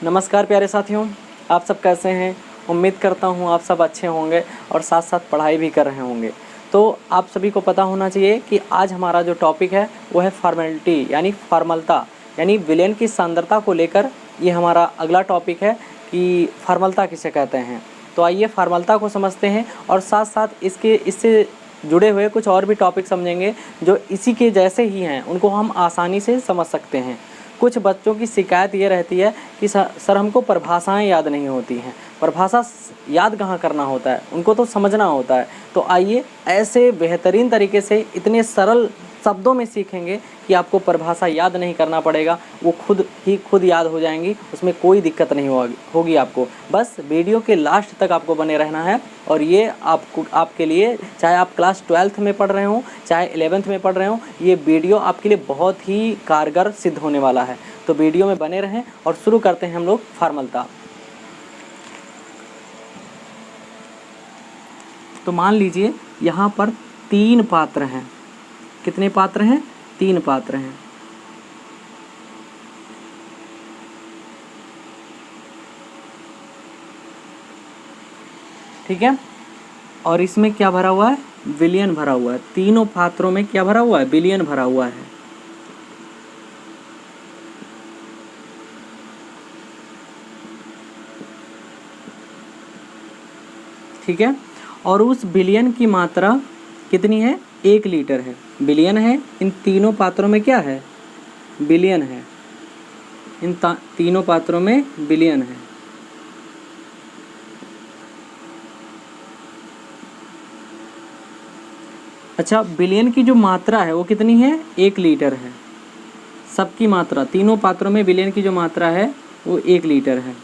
नमस्कार प्यारे साथियों, आप सब कैसे हैं। उम्मीद करता हूं आप सब अच्छे होंगे और साथ साथ पढ़ाई भी कर रहे होंगे। तो आप सभी को पता होना चाहिए कि आज हमारा जो टॉपिक है वो है फॉर्मेलिटी यानी फॉर्मलता यानी विलेन की सांद्रता को लेकर ये हमारा अगला टॉपिक है कि फॉर्मलता किसे कहते हैं। तो आइए फॉर्मलता को समझते हैं और साथ साथ इससे जुड़े हुए कुछ और भी टॉपिक समझेंगे जो इसी के जैसे ही हैं, उनको हम आसानी से समझ सकते हैं। कुछ बच्चों की शिकायत ये रहती है कि सर हमको परिभाषाएं याद नहीं होती हैं। परिभाषा याद कहाँ करना होता है, उनको तो समझना होता है। तो आइए ऐसे बेहतरीन तरीके से इतने सरल शब्दों में सीखेंगे कि आपको परिभाषा याद नहीं करना पड़ेगा, वो खुद याद हो जाएंगी, उसमें कोई दिक्कत नहीं होगी आपको। बस वीडियो के लास्ट तक आपको बने रहना है और ये आपके लिए, चाहे आप क्लास 12th में पढ़ रहे हो चाहे 11th में पढ़ रहे हो, ये वीडियो आपके लिए बहुत ही कारगर सिद्ध होने वाला है। तो वीडियो में बने रहें और शुरू करते हैं हम लोग फॉर्मलता। तो मान लीजिए यहाँ पर 3 पात्र हैं। कितने पात्र हैं? 3 पात्र हैं। ठीक है, और इसमें क्या भरा हुआ है? विलियन भरा हुआ है। तीनों पात्रों में क्या भरा हुआ है? विलियन भरा हुआ है। ठीक है, और उस विलियन की मात्रा कितनी है? 1 लीटर है। विलियन है, इन तीनों पात्रों में क्या है? विलियन है। इन तीनों पात्रों में विलियन है। अच्छा, विलियन की जो मात्रा है वो कितनी है? 1 लीटर है। सबकी मात्रा, तीनों पात्रों में विलियन की जो मात्रा है वो 1 लीटर है।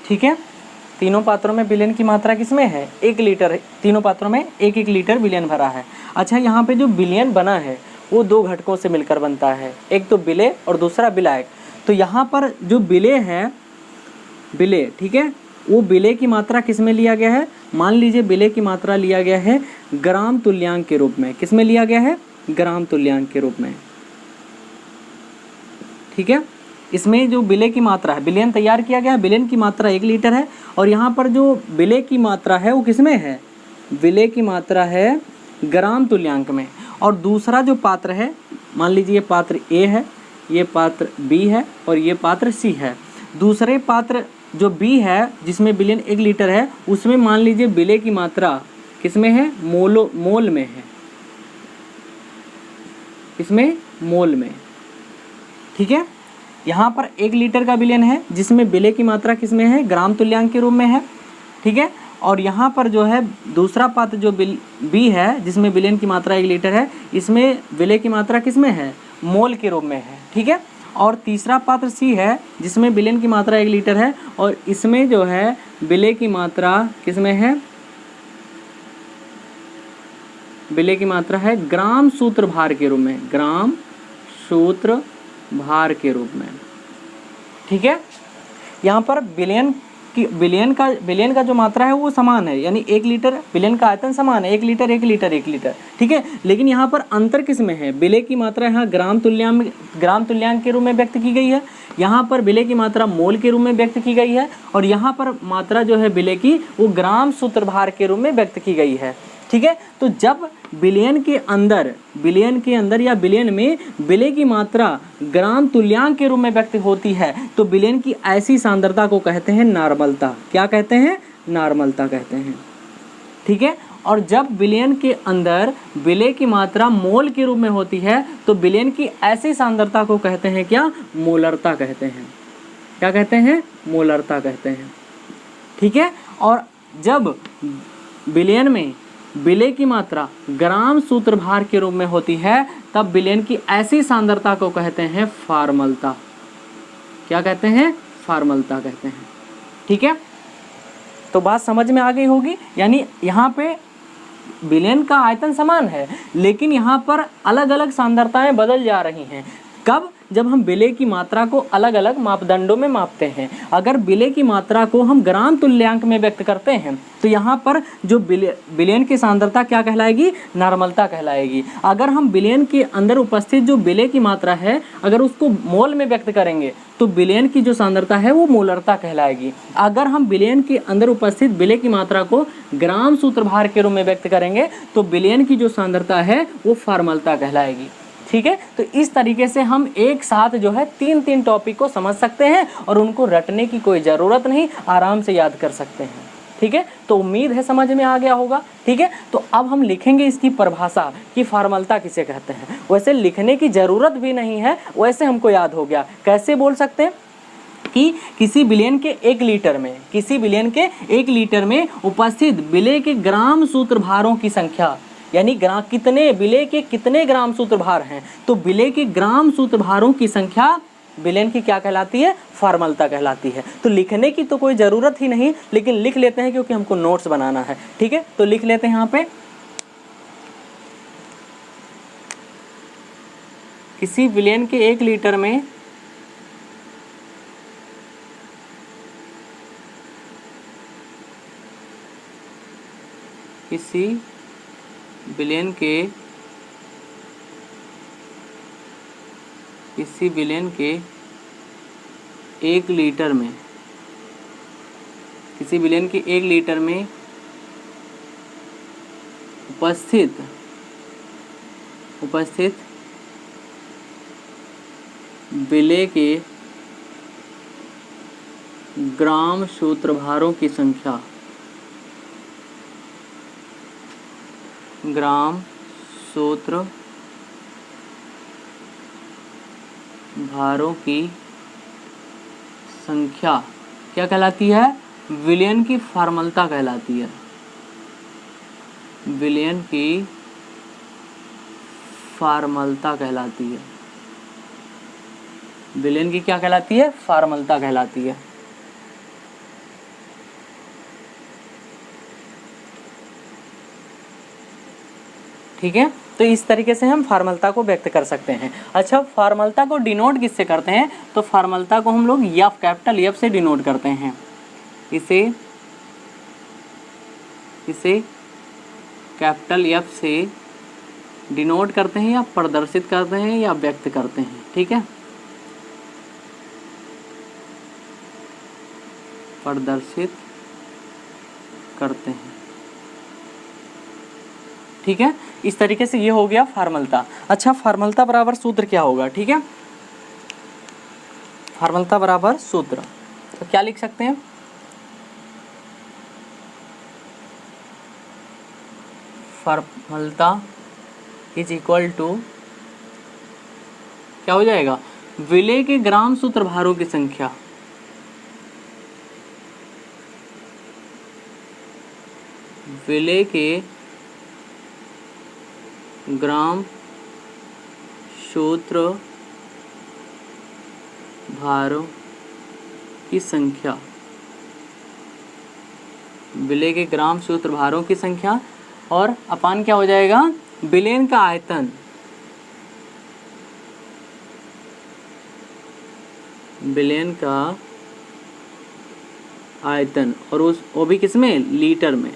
ठीक है, तीनों पात्रों में विलियन की मात्रा किसमें है? 1 लीटर है। तीनों पात्रों में 1-1 लीटर विलियन भरा है। अच्छा, यहाँ पे जो विलियन बना है वो 2 घटकों से मिलकर बनता है, एक तो विलेय और दूसरा विलायक। तो यहाँ पर जो विलेय है, विलेय, ठीक है, वो विलेय की मात्रा किस में लिया गया है? मान लीजिए विलेय की मात्रा लिया गया है ग्राम तुल्यांक के रूप में। किस में लिया गया है? ग्राम तुल्यांक के रूप में। ठीक है, इसमें जो विलेय की मात्रा है, विलयन तैयार किया गया है, विलयन की मात्रा 1 लीटर है और यहाँ पर जो विलेय की मात्रा है वो किसमें है? विलेय की मात्रा है ग्राम तुल्यांक में। और दूसरा जो पात्र है, मान लीजिए ये पात्र ए है, ये पात्र बी है और ये पात्र सी है। दूसरे पात्र जो बी है जिसमें विलयन 1 लीटर है, उसमें मान लीजिए विलेय की मात्रा किसमें है? मोल में है। इसमें मोल में। ठीक है, यहाँ पर 1 लीटर का विलयन है जिसमें विलेय की मात्रा किसमें है? ग्राम तुल्यांक के रूप में है। ठीक है, और यहाँ पर जो है दूसरा पात्र जो बी है जिसमें विलयन की मात्रा 1 लीटर है, इसमें विलेय की मात्रा किसमें है? मोल के रूप में है। ठीक है, और तीसरा पात्र सी है जिसमें विलयन की मात्रा 1 लीटर है और इसमें जो है विलेय की मात्रा किसमें है? विलेय की मात्रा है ग्राम सूत्र भार के रूप में। ग्राम सूत्र भार के रूप में। ठीक है, यहाँ पर विलयन का जो मात्रा है वो समान है, यानी 1 लीटर, विलयन का आयतन समान है, 1 लीटर 1 लीटर 1 लीटर। ठीक है, लेकिन यहाँ पर अंतर किस में है? विलेय की मात्रा यहाँ ग्राम तुल्यांक के रूप में व्यक्त की गई है, यहाँ पर विलेय की मात्रा मोल के रूप में व्यक्त की गई है और यहाँ पर मात्रा जो है विलेय की वो ग्राम सूत्रभार के रूप में व्यक्त की गई है। ठीक है, तो जब विलयन के अंदर या विलयन में विलेय की मात्रा ग्राम तुल्यांक के रूप में व्यक्त होती है तो विलयन की ऐसी सांद्रता को कहते हैं नॉर्मलता। क्या कहते हैं? नॉर्मलता कहते हैं। ठीक है, और जब विलयन के अंदर विलेय की मात्रा मोल के रूप में होती है तो विलयन की ऐसी सांद्रता को कहते हैं क्या? मोलरता कहते हैं। क्या कहते हैं? मोलरता कहते हैं। ठीक है, और जब विलयन में विलेय की मात्रा ग्राम सूत्रभार के रूप में होती है तब विलयन की ऐसी सांद्रता को कहते हैं फॉर्मलता। क्या कहते हैं? फॉर्मलता कहते हैं। ठीक है, तो बात समझ में आ गई होगी। यानी यहाँ पे विलयन का आयतन समान है लेकिन यहाँ पर अलग अलग सांद्रताएं बदल जा रही हैं। कब? जब हम विलेय की मात्रा को अलग अलग मापदंडों में मापते हैं। अगर विलेय की मात्रा को हम ग्राम तुल्यांक में व्यक्त करते हैं तो यहाँ पर जो विलयन की सांद्रता क्या कहलाएगी? नॉर्मलता कहलाएगी। अगर हम विलयन के अंदर उपस्थित जो विलेय की मात्रा है अगर उसको मोल में व्यक्त करेंगे तो विलयन की जो सांद्रता है वो मोलरता कहलाएगी। अगर हम विलयन के अंदर उपस्थित विलेय की मात्रा को ग्राम सूत्रभार के रूप में व्यक्त करेंगे तो विलयन की जो सांद्रता है वो फॉर्मलता कहलाएगी। ठीक है, तो इस तरीके से हम एक साथ जो है तीन टॉपिक को समझ सकते हैं और उनको रटने की कोई ज़रूरत नहीं, आराम से याद कर सकते हैं। ठीक है, तो उम्मीद है समझ में आ गया होगा। ठीक है, तो अब हम लिखेंगे इसकी परिभाषा कि फॉर्मलता किसे कहते हैं। वैसे लिखने की ज़रूरत भी नहीं है, वैसे हमको याद हो गया। कैसे बोल सकते हैं कि किसी विलयन के 1 लीटर में उपस्थित विलेय के ग्राम सूत्रभारों की संख्या, यानी कितने विलेय के कितने ग्राम सूत्रभार हैं, तो विलेय के ग्राम सूत्रभारों की संख्या विलयन की क्या कहलाती है? फॉर्मलता कहलाती है। तो लिखने की तो कोई ज़रूरत ही नहीं, लेकिन लिख लेते हैं क्योंकि हमको नोट्स बनाना है। ठीक है, तो लिख लेते हैं यहाँ पे, किसी विलयन के 1 लीटर में किसी विलयन के 1 लीटर में उपस्थित विलेय के ग्राम सूत्रभारों की संख्या, ग्राम सूत्रभारों की संख्या क्या कहलाती है? विलयन की फॉर्मलता कहलाती है। विलयन की फॉर्मलता कहलाती है। विलयन की क्या कहलाती है? फॉर्मलता कहलाती है। ठीक है, तो इस तरीके से हम फॉर्मलता को व्यक्त कर सकते हैं। अच्छा, फॉर्मलता को डिनोट किससे करते हैं? तो फॉर्मलता को हम लोग एफ, कैपिटल एफ से डिनोट करते हैं। इसे कैपिटल एफ से डिनोट करते हैं या प्रदर्शित करते हैं या व्यक्त करते हैं। ठीक है, प्रदर्शित करते हैं। ठीक है, इस तरीके से ये हो गया फॉर्मलता। अच्छा, फॉर्मलता बराबर सूत्र क्या होगा? ठीक है, फॉर्मलता बराबर सूत्र तो क्या लिख सकते हैं? फॉर्मलता इज इक्वल टू क्या हो जाएगा? विलेय के ग्राम सूत्रभारों की संख्या, विलेय के ग्राम सूत्रभारों की संख्या, विलेय के ग्राम सूत्रभारों की संख्या और अपान क्या हो जाएगा? विलयन का आयतन, विलयन का आयतन और वो भी किसमें? लीटर में।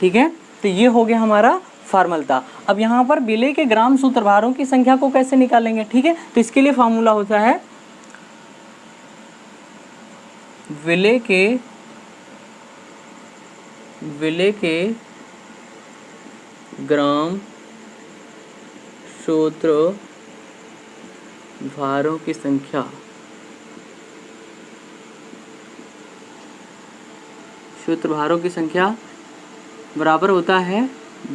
ठीक है, तो ये हो गया हमारा फॉर्मलता। अब यहाँ पर विलेय के ग्राम सूत्रभारों की संख्या को कैसे निकालेंगे? ठीक है, तो इसके लिए फार्मूला होता है विलेय के ग्राम सूत्रभारों की संख्या, सूत्रभारों की संख्या बराबर होता है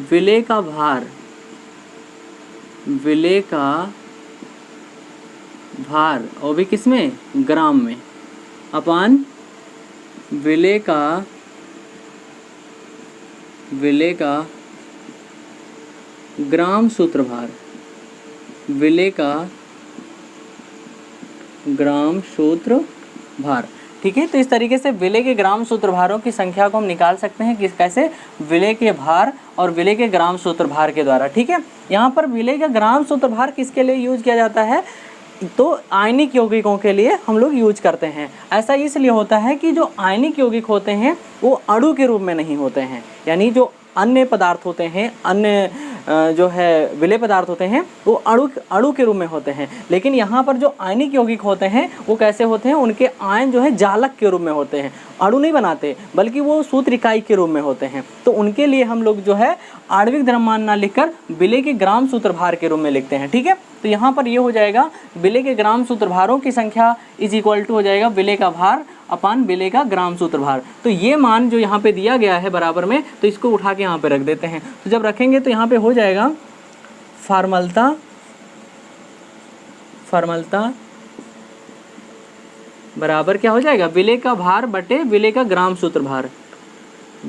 विलेय का भार, विलेय का भार और भी किसमें? ग्राम में, अपान विलेय का ग्राम सूत्रभार, विलेय का ग्राम सूत्रभार। ठीक है। तो इस तरीके से विलेय के ग्राम सूत्रभारों की संख्या को हम निकाल सकते हैं कैसे, विलेय के भार और विलेय के ग्राम सूत्रभार के द्वारा, ठीक है। यहाँ पर विलेय का ग्राम सूत्रभार किसके लिए यूज किया जाता है, तो आयनिक यौगिकों के लिए हम लोग यूज करते हैं। ऐसा इसलिए होता है कि जो आयनिक यौगिक होते हैं वो अणु के रूप में नहीं होते हैं, यानी जो अन्य पदार्थ होते हैं, अन्य जो है विलेय पदार्थ होते हैं वो अणु के रूप में होते हैं। लेकिन यहाँ पर जो आयनिक यौगिक होते हैं वो कैसे होते हैं, उनके आयन जो है जालक के रूप में होते हैं, अणु नहीं बनाते बल्कि वो सूत्र इकाई के रूप में होते हैं। तो उनके लिए हम लोग जो है आणविक द्रव्यमान ना लिखकर विलेय के ग्राम सूत्रभार के रूप में लिखते हैं, ठीक है। तो यहाँ पर ये हो जाएगा विलेय के ग्राम सूत्रभारों की संख्या इज इक्वल टू हो जाएगा विलेय का भार अपान विलेय का ग्राम सूत्रभार। तो ये मान जो यहाँ पे दिया गया है बराबर में, तो इसको उठा के यहाँ पे रख देते हैं। तो जब रखेंगे तो यहाँ पे हो जाएगा फॉर्मलता बराबर क्या हो जाएगा, विलेय का भार बटे विलेय का ग्राम सूत्रभार।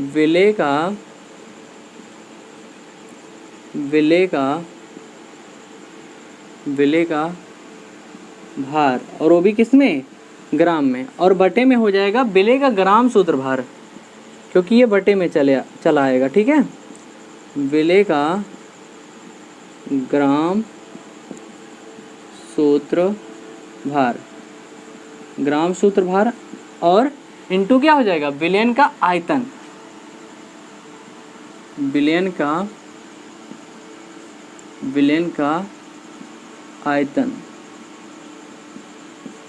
विलेय का भार और वो भी किसमें, ग्राम में, और बटे में हो जाएगा विलेय का ग्राम सूत्रभार, क्योंकि ये बटे में चला आएगा, ठीक है। विलेय का ग्राम सूत्रभार, ग्राम सूत्रभार और इनटू क्या हो जाएगा, विलयन का आयतन, विलयन का आयतन,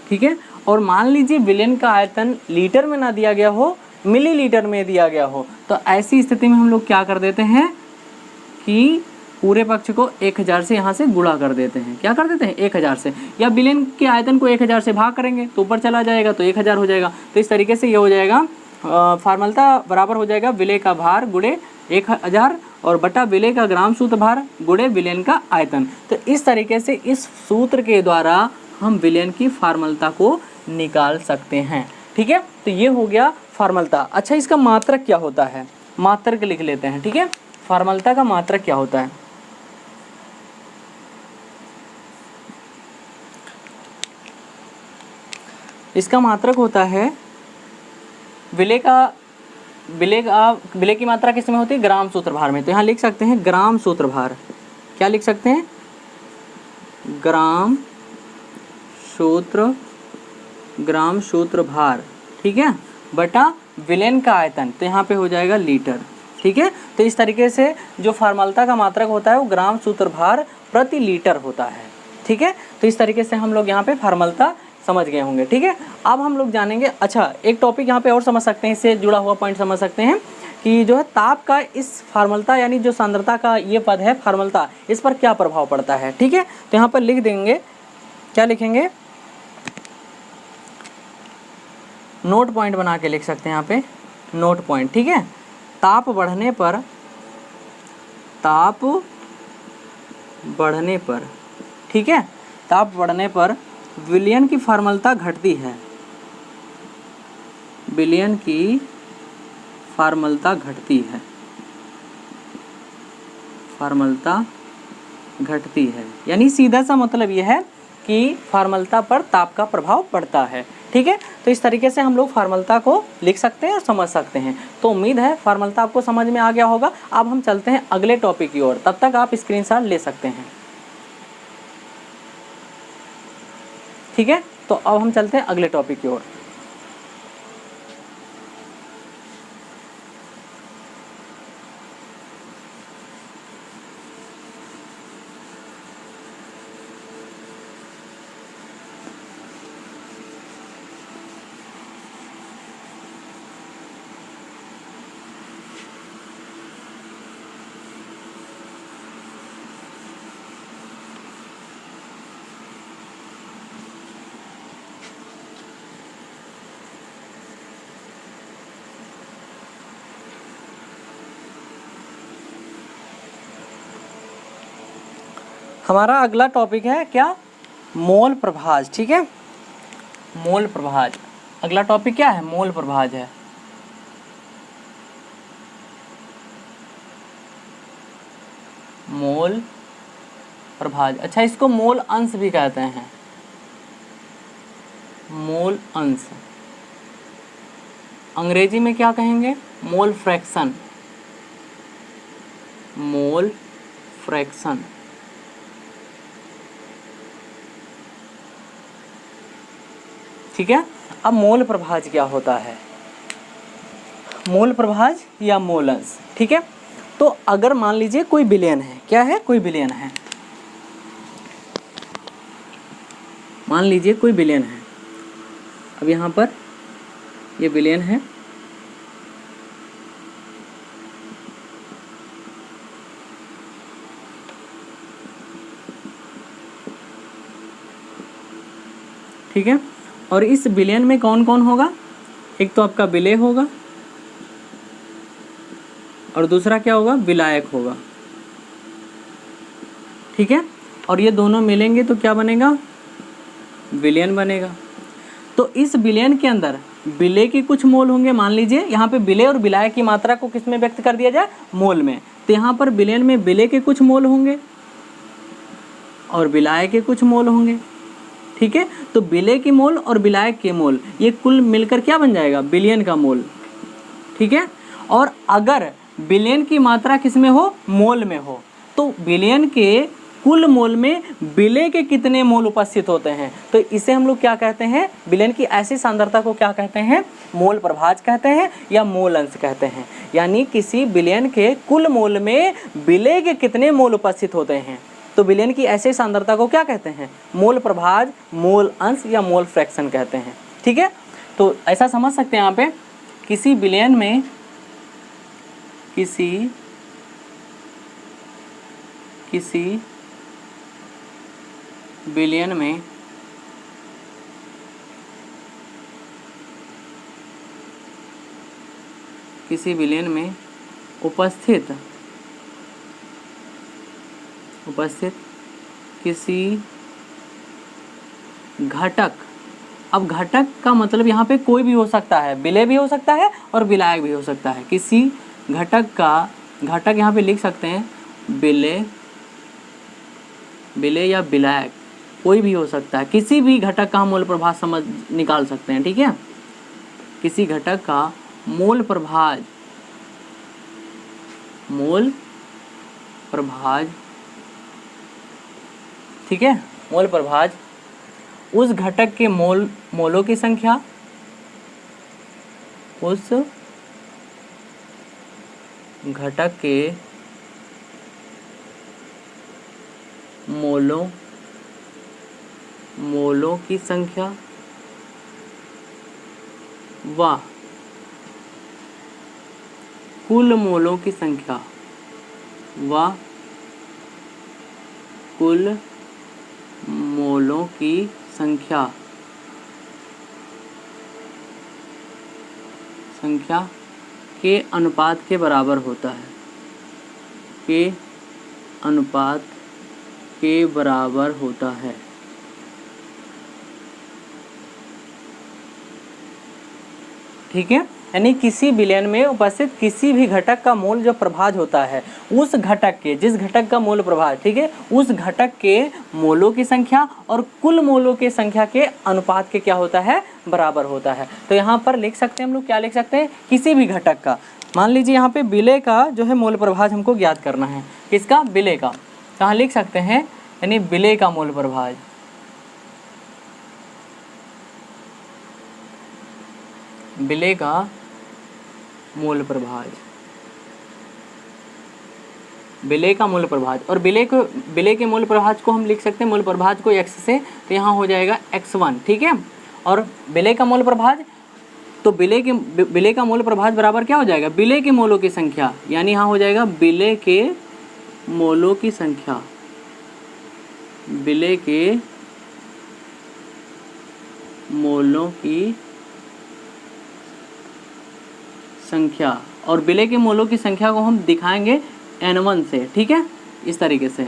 ठीक है। और मान लीजिए विलयन का आयतन लीटर में ना दिया गया हो, मिलीलीटर में दिया गया हो, तो ऐसी स्थिति में हम लोग क्या कर देते हैं कि पूरे पक्ष को 1000 से यहाँ से गुणा कर देते हैं। क्या कर देते हैं, 1000 से, या विलयन के आयतन को 1000 से भाग करेंगे तो ऊपर चला जाएगा तो 1000 हो जाएगा। तो इस तरीके से ये हो जाएगा फॉर्मलता बराबर हो जाएगा विलेय का भार गुणे 1000 और बटा विलेय का ग्राम सूत्रभार गुणे विलयन का आयतन। तो इस तरीके से इस सूत्र के द्वारा हम विलयन की फॉर्मलता को निकाल सकते हैं, ठीक है। तो ये हो गया फॉर्मलता। अच्छा, इसका मात्रक क्या होता है, मात्रक लिख लेते हैं, ठीक है। फॉर्मलता का मात्रक क्या होता है, इसका मात्रक होता है विलेय की मात्रा किसमें होती है, ग्राम सूत्रभार में। तो यहाँ लिख सकते हैं ग्राम सूत्रभार, क्या लिख सकते हैं, ग्राम सूत्रभार, ठीक है, बटा विलयन का आयतन, तो यहाँ पे हो जाएगा लीटर, ठीक है। तो इस तरीके से जो फॉर्मलता का मात्रक होता है वो ग्राम सूत्रभार प्रति लीटर होता है, ठीक है। तो इस तरीके से हम लोग यहाँ पे फॉर्मलता समझ गए होंगे, ठीक है। अब हम लोग जानेंगे, अच्छा एक टॉपिक यहाँ पे और समझ सकते हैं, इससे जुड़ा हुआ पॉइंट समझ सकते हैं कि जो है ताप का इस फॉर्मलता यानी जो सांद्रता का ये पद है फॉर्मलता, इस पर क्या प्रभाव पड़ता है, ठीक है। तो यहाँ पर लिख देंगे, क्या लिखेंगे, नोट पॉइंट बना के लिख सकते हैं यहाँ पे, नोट पॉइंट, ठीक है। ताप बढ़ने पर, ठीक है, ताप बढ़ने पर विलयन की फॉर्मलता घटती है, विलयन की फॉर्मलता घटती है, फॉर्मलता घटती है, यानी सीधा सा मतलब यह है कि फॉर्मलता पर ताप का प्रभाव पड़ता है, ठीक है। तो इस तरीके से हम लोग फॉर्मलता को लिख सकते हैं और समझ सकते हैं। तो उम्मीद है फॉर्मलता आपको समझ में आ गया होगा। अब हम चलते हैं अगले टॉपिक की ओर, तब तक आप स्क्रीनशॉट ले सकते हैं, ठीक है। तो अब हम चलते हैं अगले टॉपिक की ओर। हमारा अगला टॉपिक है क्या, मोल प्रभाज, ठीक है। मोल प्रभाज, अगला टॉपिक क्या है, मोल प्रभाज है। मोल प्रभाज, अच्छा इसको मोल अंश भी कहते हैं, मोल अंश, अंग्रेजी में क्या कहेंगे? Mole fraction, mole fraction. ठीक है। अब मोल प्रभाज क्या होता है? मोल प्रभाज या मोल अंश। ठीक है। तो अगर मान लीजिए कोई विलयन है, क्या है? कोई विलयन है, मान लीजिए कोई विलयन है। अब यहाँ पर ये विलयन है, ठीक है। और इस विलयन में कौन कौन होगा? एक तो आपका विलेय होगा और दूसरा क्या होगा? विलायक होगा। ठीक है। और ये दोनों मिलेंगे तो क्या बनेगा? विलयन बनेगा। तो इस विलयन के अंदर विलेय के कुछ मोल होंगे। मान लीजिए यहाँ पे विलेय और विलायक की मात्रा को किस में व्यक्त कर दिया जाए? मोल में। तो यहाँ पर विलयन में विलेय के कुछ मोल होंगे और विलायक के कुछ मोल होंगे। ठीक है। तो विलेय के मोल और विलायक के मोल ये कुल मिलकर क्या बन जाएगा? विलयन का मोल। ठीक है। और अगर विलयन की मात्रा किस में हो? मोल में हो, तो विलयन के कुल मोल में विलेय के कितने मोल उपस्थित होते हैं? तो इसे हम लोग क्या कहते हैं? विलयन की ऐसी सांद्रता को क्या कहते हैं? मोल प्रभाज कहते हैं या मोल अंश कहते हैं। यानी किसी विलयन के कुल मोल में विलेय के कितने मोल उपस्थित होते हैं, तो विलयन की ऐसी सांद्रता को क्या कहते हैं? मोल प्रभाज, मोल अंश या मोल फ्रैक्शन कहते हैं। ठीक है। तो ऐसा समझ सकते हैं यहाँ पे, किसी विलयन में किसी विलयन में उपस्थित किसी घटक। अब घटक का मतलब यहाँ पे कोई भी हो सकता है, विलेय भी हो सकता है और विलायक भी हो सकता है। किसी घटक का, घटक यहाँ पे लिख सकते हैं विलेय या विलायक, कोई भी हो सकता है। किसी भी घटक का हम मोल प्रभाज समझ निकाल सकते हैं। ठीक है। किसी घटक का मोल प्रभाज ठीक है, मोल प्रभाज उस घटक के मोलों की संख्या, उस घटक के मोलों की संख्या व कुल मोलों की संख्या के अनुपात के बराबर होता है, के अनुपात के बराबर होता है। ठीक है। यानी किसी विलयन में उपस्थित किसी भी घटक का मोल जो प्रभाज होता है, उस घटक के, जिस घटक का मोल प्रभाज, ठीक है, उस घटक के मोलों की संख्या और कुल मोलों की संख्या के अनुपात के क्या होता है? बराबर होता है। तो यहाँ पर लिख सकते हैं हम लोग, क्या लिख सकते हैं? किसी भी घटक का। मान लीजिए यहाँ पे विलेय का जो है मोल प्रभाज हमको ज्ञात करना है। किसका? विलेय का। कहाँ लिख सकते हैं? यानी विलेय का मोल प्रभाज, विलेय का मोल प्रभाज, विलेय का मोल प्रभाज। और विलेय के मोल प्रभाज को हम लिख सकते हैं, मोल प्रभाज को x से, तो यहाँ हो जाएगा x1। ठीक है। और विलेय का मोल प्रभाज, तो विलेय का मोल प्रभाज बराबर क्या हो जाएगा? विलेय के मोलों की संख्या, यानी यहाँ हो जाएगा विलेय के मोलों की संख्या, विलेय के मोलों की संख्या। और विलेय के मोलों की संख्या को हम दिखाएंगे n1 से। ठीक है, इस तरीके से।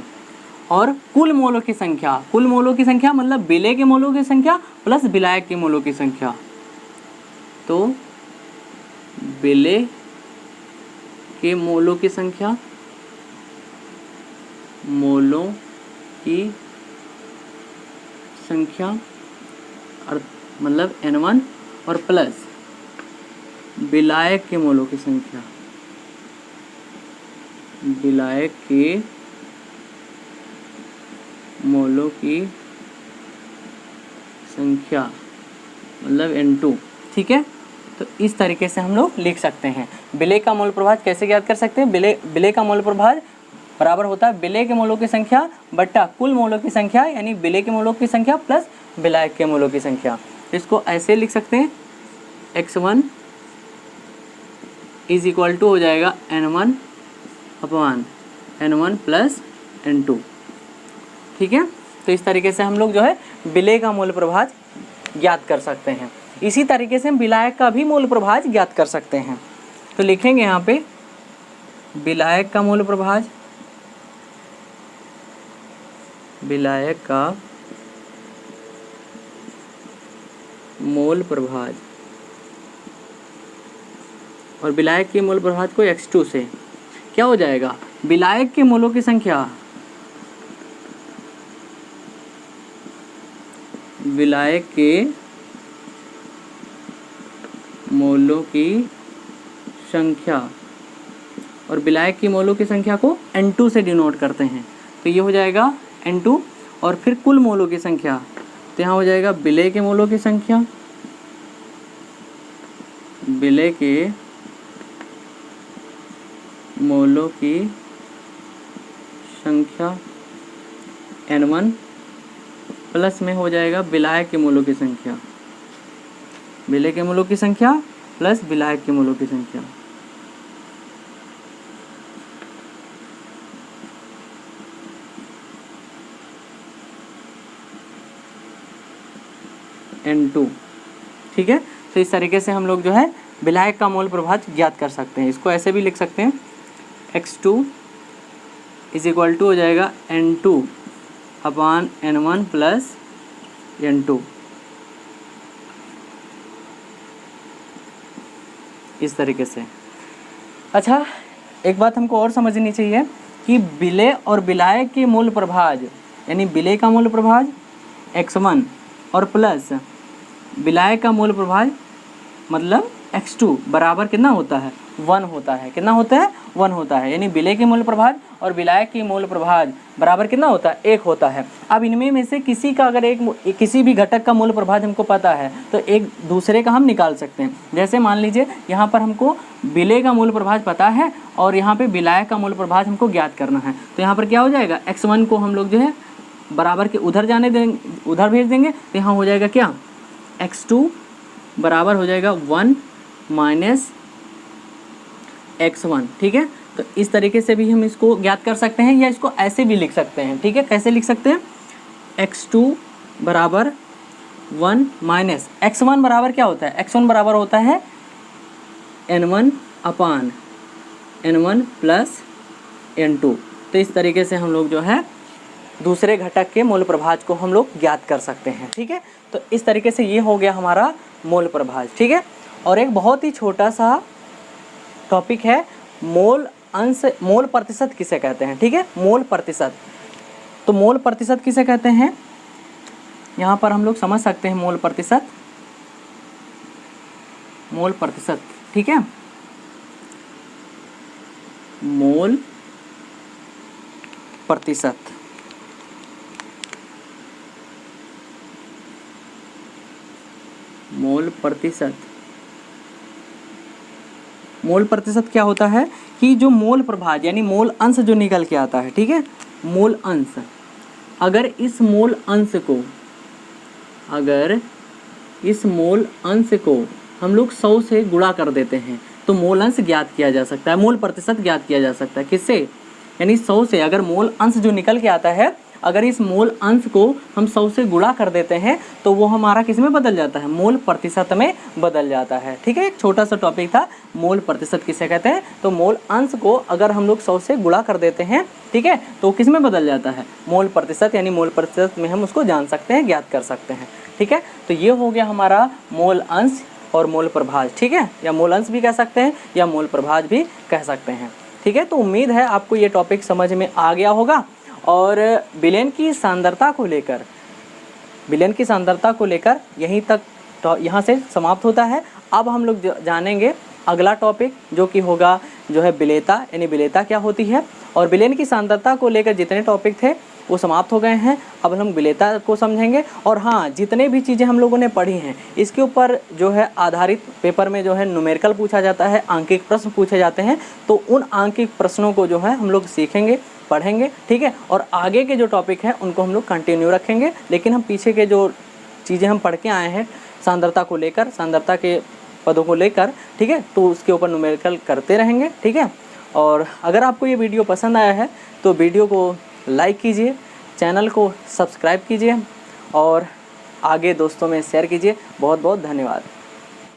और कुल मोलों की संख्या, कुल मोलों की संख्या मतलब विलेय के मोलों की संख्या प्लस विलायक के मोलों की संख्या। तो विलेय के मोलों की संख्या, मोलों की संख्या और मतलब n1 और प्लस विलायक के मोलों की संख्या, विलायक के मोलों की संख्या मतलब N2। ठीक है, तो इस तरीके से हम लोग लिख सकते हैं। विलेय का मोल प्रभाज कैसे ज्ञात कर सकते हैं? विलेय का मोल प्रभाज बराबर होता है विलेय के मोलों की संख्या बट्टा कुल मोलों की संख्या, यानी विलेय के मोलों की संख्या प्लस विलायक के मोलों की संख्या। इसको ऐसे लिख सकते हैं, x1 इज इक्वल टू हो जाएगा N1 upon N1 plus N2। ठीक है, तो इस तरीके से हम लोग जो है विलेय का मोल प्रभाज ज्ञात कर सकते हैं। इसी तरीके से हम विलायक का भी मोल प्रभाज ज्ञात कर सकते हैं। तो लिखेंगे यहाँ पे विलायक का मोल प्रभाज, विलायक का मोल प्रभाज, और विलायक के मोल प्रभाज को x2 से क्या हो जाएगा? विलायक के मोलों की संख्या, विलायक के मोलों की संख्या, और विलायक की मोलों की संख्या को N2 से डिनोट करते हैं, तो ये हो जाएगा N2। और फिर कुल मोलों की संख्या, तो यहाँ हो जाएगा विलेय के मोलों की संख्या, विलेय के मोलों की संख्या N1 प्लस में हो जाएगा विलायक के मोलों की संख्या, विलेय के मोलों की संख्या प्लस विलायक के मोलों की संख्या। N2। ठीक है, तो इस तरीके से हम लोग जो है विलायक का मोल प्रभाज ज्ञात कर सकते हैं। इसको ऐसे भी लिख सकते हैं, x2 इज इक्वल टू हो जाएगा N2 upon N1 plus N2। इस तरीके से। अच्छा, एक बात हमको और समझनी चाहिए कि विलेय और विलायक के मूल प्रभाज, यानी विलेय का मूल प्रभाज x1 और प्लस विलायक का मूल प्रभाज मतलब x2 बराबर कितना होता है? 1 होता है। कितना होता है? 1 होता है। यानी विलेय के मूल प्रभाज और विलायक के मूल प्रभाज बराबर कितना होता है? 1 होता है। अब इनमें में से किसी का अगर किसी भी घटक का मूल प्रभाज हमको पता है तो एक दूसरे का हम निकाल सकते हैं। जैसे मान लीजिए यहाँ पर हमको विलेय का मूल प्रभाज पता है और यहाँ पे विलायक का मूल प्रभाज हमको ज्ञात करना है, तो यहाँ पर क्या हो जाएगा? x1 को हम लोग जो है बराबर के उधर जाने देंगे, उधर भेज देंगे, तो यहाँ हो जाएगा क्या? x2 बराबर हो जाएगा 1 माइनस x1। ठीक है, तो इस तरीके से भी हम इसको ज्ञात कर सकते हैं या इसको ऐसे भी लिख सकते हैं। ठीक है, कैसे लिख सकते हैं? x2 बराबर 1 माइनस x1 बराबर क्या होता है? x1 बराबर होता है n1 अपान n1 प्लस n2। तो इस तरीके से हम लोग जो है दूसरे घटक के मोल प्रभाज को हम लोग ज्ञात कर सकते हैं। ठीक है, तो इस तरीके से ये हो गया हमारा मोल प्रभाज। ठीक है, और एक बहुत ही छोटा सा टॉपिक है मोल अंश, मोल प्रतिशत किसे कहते हैं? ठीक है, मोल प्रतिशत। तो मोल प्रतिशत किसे कहते हैं यहाँ पर हम लोग समझ सकते हैं। मोल प्रतिशत, मोल प्रतिशत। ठीक है, मोल प्रतिशत, मोल प्रतिशत। मोल प्रतिशत क्या होता है कि जो मोल प्रभाज यानी मोल अंश जो निकल के आता है, ठीक है, मोल अंश, अगर इस मोल अंश को, अगर इस मोल अंश को हम लोग 100 से गुणा कर देते हैं तो मोल अंश ज्ञात किया जा सकता है, मोल प्रतिशत ज्ञात किया जा सकता है। किससे? यानी 100 से अगर मोल अंश जो निकल के आता है, अगर इस मोल अंश को हम 100 से गुणा कर देते हैं तो वो हमारा किस में बदल जाता है? मोल प्रतिशत में बदल जाता है। ठीक है, एक छोटा सा टॉपिक था, मोल प्रतिशत किसे कहते हैं। तो मोल अंश को अगर हम लोग 100 से गुणा कर देते हैं, ठीक है, तो किस में बदल जाता है? मोल प्रतिशत, यानी मोल प्रतिशत में हम उसको जान सकते हैं, ज्ञात कर सकते हैं। ठीक है, तो ये हो गया हमारा मोल अंश और मोल प्रभाज। ठीक है, या मोल अंश भी कह सकते हैं या मोल प्रभाज भी कह सकते हैं। ठीक है, तो उम्मीद है आपको ये टॉपिक समझ में आ गया होगा। और विलयन की सांद्रता को लेकर, विलयन की सांद्रता को लेकर यहीं तक तो यहाँ से समाप्त होता है। अब हम लोग जानेंगे अगला टॉपिक जो कि होगा जो है विलेयता, यानी विलेयता क्या होती है, और विलयन की सांद्रता को लेकर जितने टॉपिक थे वो समाप्त हो गए हैं। अब हम विलेयता को समझेंगे। और हाँ, जितने भी चीज़ें हम लोगों ने पढ़ी हैं इसके ऊपर जो है आधारित पेपर में जो है न्यूमेरिकल पूछा जाता है, आंकिक प्रश्न पूछे जाते हैं। तो उन आंकिक प्रश्नों को जो है हम लोग सीखेंगे, पढ़ेंगे, ठीक है। और आगे के जो टॉपिक हैं उनको हम लोग कंटिन्यू रखेंगे, लेकिन हम पीछे के जो चीज़ें हम पढ़ के आए हैं सांद्रता को लेकर, सांद्रता के पदों को लेकर, ठीक है, तो उसके ऊपर न्यूमेरिकल करते रहेंगे, ठीक है। और अगर आपको ये वीडियो पसंद आया है तो वीडियो को लाइक कीजिए, चैनल को सब्सक्राइब कीजिए और आगे दोस्तों में शेयर कीजिए। बहुत बहुत धन्यवाद।